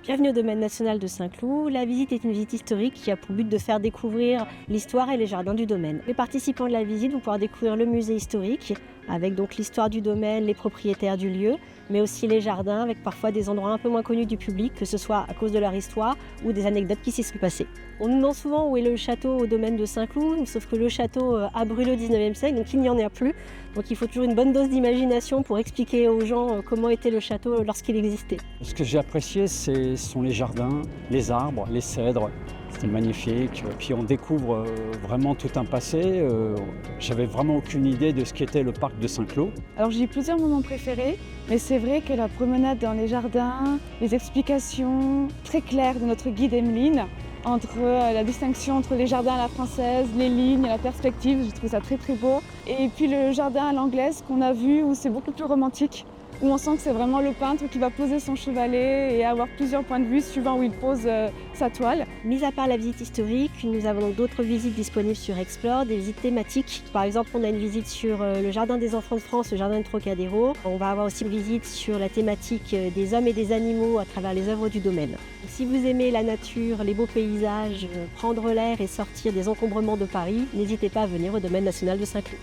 Bienvenue au domaine national de Saint-Cloud. La visite est une visite historique qui a pour but de faire découvrir l'histoire et les jardins du domaine. Les participants de la visite vont pouvoir découvrir le musée historique avec donc l'histoire du domaine, les propriétaires du lieu, mais aussi les jardins avec parfois des endroits un peu moins connus du public, que ce soit à cause de leur histoire ou des anecdotes qui s'y sont passées. On nous demande souvent où est le château au domaine de Saint-Cloud, sauf que le château a brûlé au 19e siècle, donc il n'y en a plus. Donc il faut toujours une bonne dose d'imagination pour expliquer aux gens comment était le château lorsqu'il existait. Ce que j'ai apprécié, ce sont les jardins, les arbres, les cèdres. C'était magnifique. Puis on découvre vraiment tout un passé. J'avais vraiment aucune idée de ce qu'était le parc de Saint-Cloud. Alors j'ai eu plusieurs moments préférés, mais c'est vrai que la promenade dans les jardins, les explications très claires de notre guide Emeline, entre la distinction entre les jardins à la française, les lignes, la perspective, j'ai trouvé ça très très beau. Et puis le jardin à l'anglaise qu'on a vu où c'est beaucoup plus romantique, où on sent que c'est vraiment le peintre qui va poser son chevalet et avoir plusieurs points de vue suivant où il pose sa toile. Mis à part la visite historique, nous avons donc d'autres visites disponibles sur Explore, des visites thématiques. Par exemple, on a une visite sur le Jardin des enfants de France, le Jardin de Trocadéro. On va avoir aussi une visite sur la thématique des hommes et des animaux à travers les œuvres du domaine. Si vous aimez la nature, les beaux paysages, prendre l'air et sortir des encombrements de Paris, n'hésitez pas à venir au domaine national de Saint-Cloud.